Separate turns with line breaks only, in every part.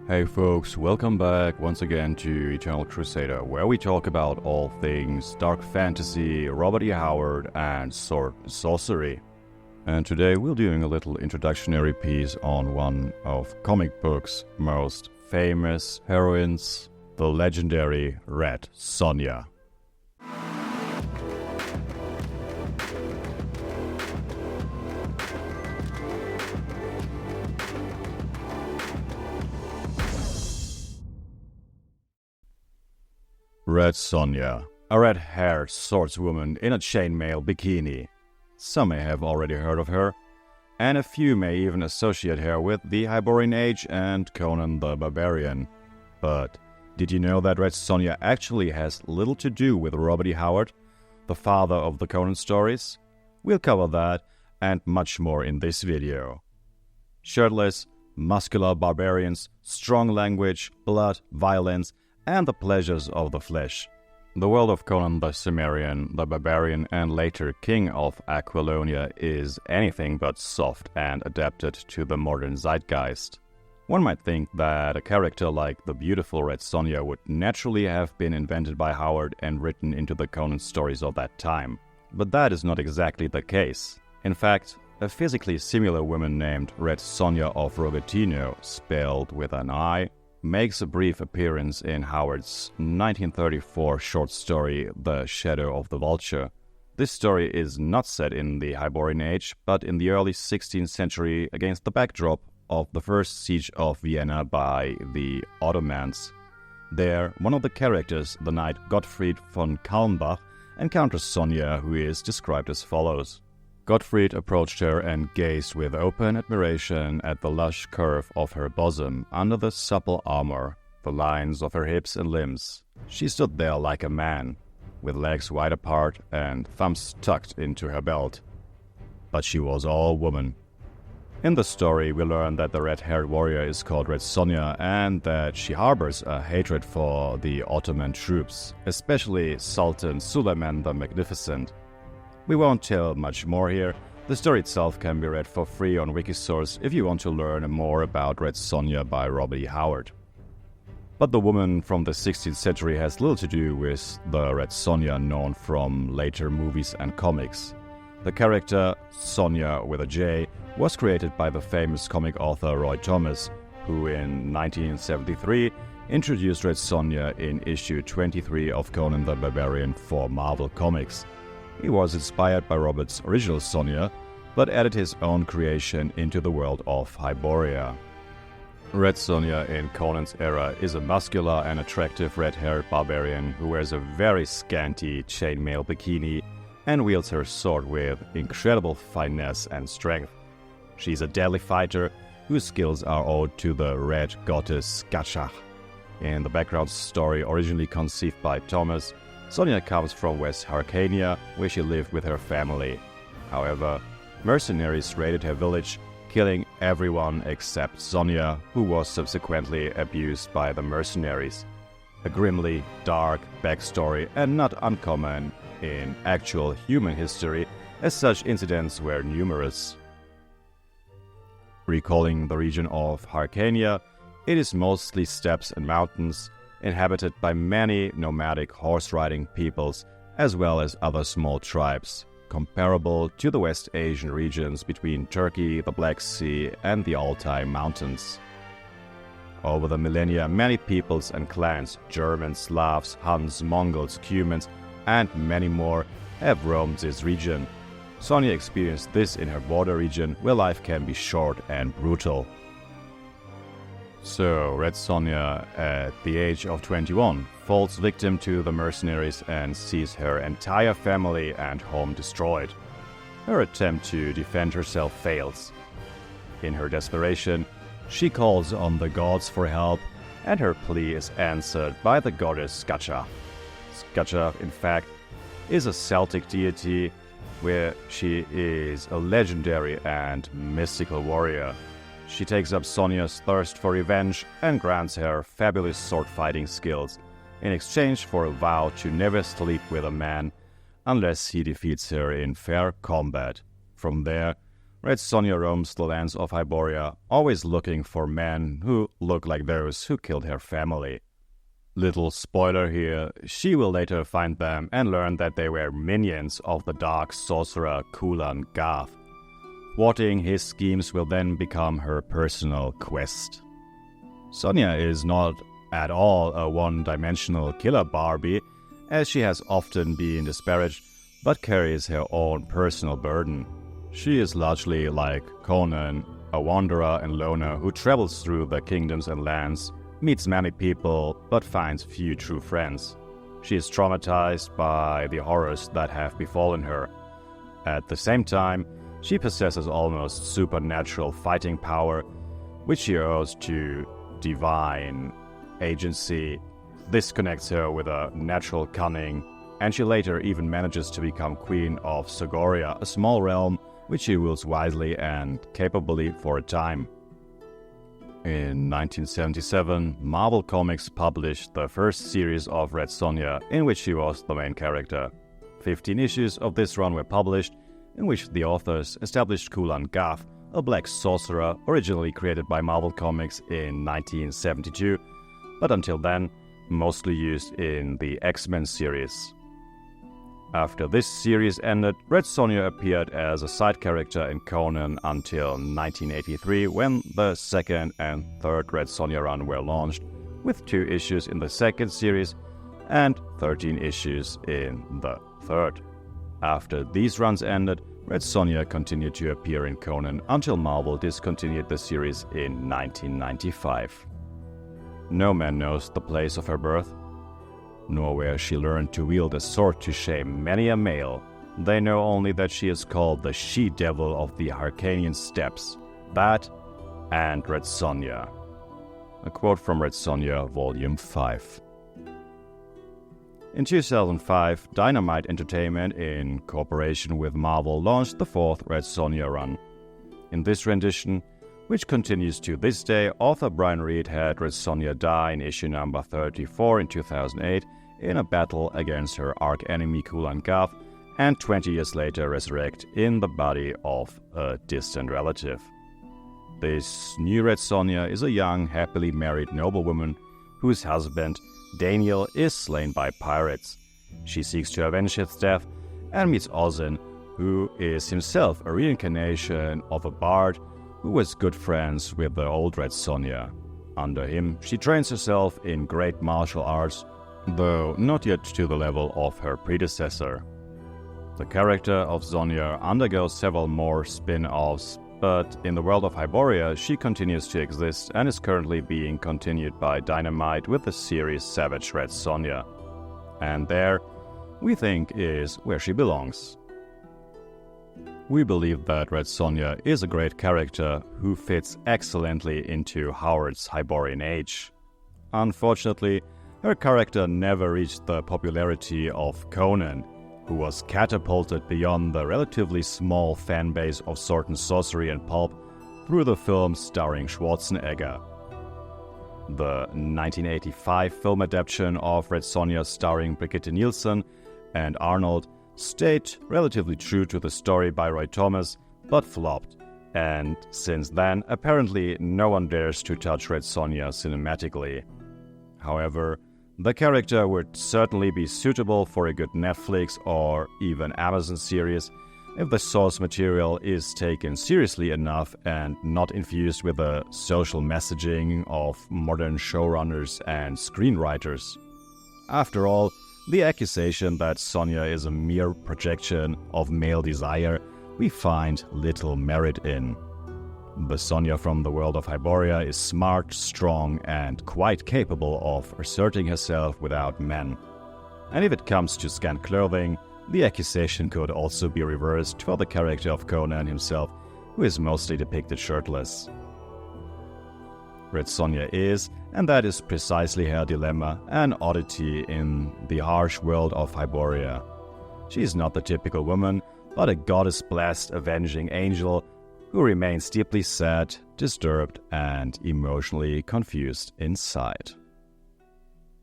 Hey folks, welcome back once again to Eternal Crusader, where we talk about all things dark fantasy, Robert E. Howard, and sorcery. And today we're doing a little introductory piece on one of comic books' most famous heroines, the legendary Red Sonja. Red Sonja, a red-haired swordswoman in a chainmail bikini. Some may have already heard of her, and a few may even associate her with the Hyborian Age and Conan the Barbarian. But did you know that Red Sonja actually has little to do with Robert E. Howard, the father of the Conan stories? We'll cover that and much more in this video. Shirtless, muscular barbarians, strong language, blood, violence, and the pleasures of the flesh. The world of Conan the Cimmerian, the Barbarian, and later King of Aquilonia is anything but soft and adapted to the modern zeitgeist. One might think that a character like the beautiful Red Sonja would naturally have been invented by Howard and written into the Conan stories of that time. But that is not exactly the case. In fact, a physically similar woman named Red Sonja of Robertino, spelled with an I, makes a brief appearance in Howard's 1934 short story, The Shadow of the Vulture. This story is not set in the Hyborian Age, but in the early 16th century against the backdrop of the first siege of Vienna by the Ottomans. There, one of the characters, the knight Gottfried von Kalmbach, encounters Sonja, who is described as follows. Gottfried approached her and gazed with open admiration at the lush curve of her bosom under the supple armor, the lines of her hips and limbs. She stood there like a man, with legs wide apart and thumbs tucked into her belt. But she was all woman. In the story, we learn that the red-haired warrior is called Red Sonja and that she harbors a hatred for the Ottoman troops, especially Sultan Suleiman the Magnificent. We won't tell much more here. The story itself can be read for free on Wikisource if you want to learn more about Red Sonja by Robert E. Howard. But the woman from the 16th century has little to do with the Red Sonja known from later movies and comics. The character, Sonja with a J, was created by the famous comic author Roy Thomas, who in 1973 introduced Red Sonja in issue 23 of Conan the Barbarian for Marvel Comics. He was inspired by Robert's original Sonja, but added his own creation into the world of Hyboria. Red Sonja in Conan's era is a muscular and attractive red-haired barbarian who wears a very scanty chainmail bikini and wields her sword with incredible finesse and strength. She's a deadly fighter whose skills are owed to the red goddess Skatshach. In the background story originally conceived by Thomas, Sonja comes from West Hyrcania, where she lived with her family. However, mercenaries raided her village, killing everyone except Sonja, who was subsequently abused by the mercenaries. A grimly dark backstory and not uncommon in actual human history, as such incidents were numerous. Recalling the region of Hyrcania, it is mostly steppes and mountains, inhabited by many nomadic horse-riding peoples, as well as other small tribes, comparable to the West Asian regions between Turkey, the Black Sea, and the Altai Mountains. Over the millennia, many peoples and clans, Germans, Slavs, Huns, Mongols, Cumans, and many more, have roamed this region. Sonja experienced this in her border region, where life can be short and brutal. So, Red Sonja, at the age of 21, falls victim to the mercenaries and sees her entire family and home destroyed. Her attempt to defend herself fails. In her desperation, she calls on the gods for help, and her plea is answered by the goddess Skatshach. Skatshach, in fact, is a Celtic deity, where she is a legendary and mystical warrior. She takes up Sonja's thirst for revenge and grants her fabulous sword-fighting skills in exchange for a vow to never sleep with a man unless he defeats her in fair combat. From there, Red Sonja roams the lands of Hyboria, always looking for men who look like those who killed her family. Little spoiler here, she will later find them and learn that they were minions of the dark sorcerer Conan Garth. Thwarting his schemes will then become her personal quest. Sonja is not at all a one-dimensional killer Barbie, as she has often been disparaged, but carries her own personal burden. She is largely like Conan, a wanderer and loner who travels through the kingdoms and lands, meets many people, but finds few true friends. She is traumatized by the horrors that have befallen her. At the same time, she possesses almost supernatural fighting power, which she owes to divine agency. This connects her with a natural cunning, and she later even manages to become queen of Sogoria, a small realm which she rules wisely and capably for a time. In 1977, Marvel Comics published the first series of Red Sonja, in which she was the main character. 15 issues of this run were published, in which the authors established Conan Garth, a black sorcerer originally created by Marvel Comics in 1972, but until then, mostly used in the X-Men series. After this series ended, Red Sonja appeared as a side character in Conan until 1983, when the second and third Red Sonja run were launched, with 2 issues in the second series and 13 issues in the third. After these runs ended, Red Sonja continued to appear in Conan until Marvel discontinued the series in 1995. No man knows the place of her birth, nor where she learned to wield a sword to shame many a male. They know only that she is called the she-devil of the Hyrcanian steppes, that and Red Sonja. A quote from Red Sonja, Volume 5. In 2005, Dynamite Entertainment, in cooperation with Marvel, launched the 4th Red Sonja run. In this rendition, which continues to this day, author Brian Reed had Red Sonja die in issue number 34 in 2008 in a battle against her arch-enemy Conan Garth, and 20 years later resurrect in the body of a distant relative. This new Red Sonja is a young, happily married noblewoman whose husband, Daniel, is slain by pirates. She seeks to avenge his death and meets Ozin, who is himself a reincarnation of a bard who was good friends with the old Red Sonja. Under him, she trains herself in great martial arts, though not yet to the level of her predecessor. The character of Sonja undergoes several more spin-offs, but in the world of Hyboria, she continues to exist and is currently being continued by Dynamite with the series Savage Red Sonja. And there, we think, is where she belongs. We believe that Red Sonja is a great character who fits excellently into Howard's Hyborian Age. Unfortunately, her character never reached the popularity of Conan, who was catapulted beyond the relatively small fan base of sword and sorcery and pulp through the films starring Schwarzenegger. The 1985 film adaptation of Red Sonja starring Brigitte Nielsen and Arnold stayed relatively true to the story by Roy Thomas, but flopped, and since then apparently no one dares to touch Red Sonja cinematically. However, the character would certainly be suitable for a good Netflix or even Amazon series if the source material is taken seriously enough and not infused with the social messaging of modern showrunners and screenwriters. After all, the accusation that Sonja is a mere projection of male desire we find little merit in. The Sonja from the world of Hyboria is smart, strong, and quite capable of asserting herself without men. And if it comes to scant clothing, the accusation could also be reversed for the character of Conan himself, who is mostly depicted shirtless. Red Sonja is, and that is precisely her dilemma, an oddity in the harsh world of Hyboria. She is not the typical woman, but a goddess-blessed avenging angel who remains deeply sad, disturbed, and emotionally confused inside.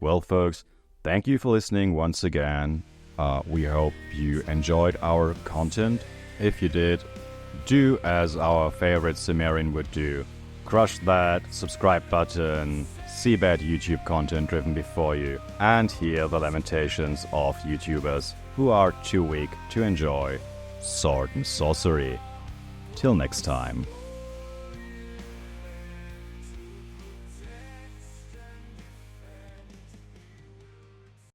Well, folks, thank you for listening once again. We hope you enjoyed our content. If you did, do as our favorite Cimmerian would do. Crush that subscribe button, see bad YouTube content driven before you, and hear the lamentations of YouTubers who are too weak to enjoy sword and sorcery. Till next time.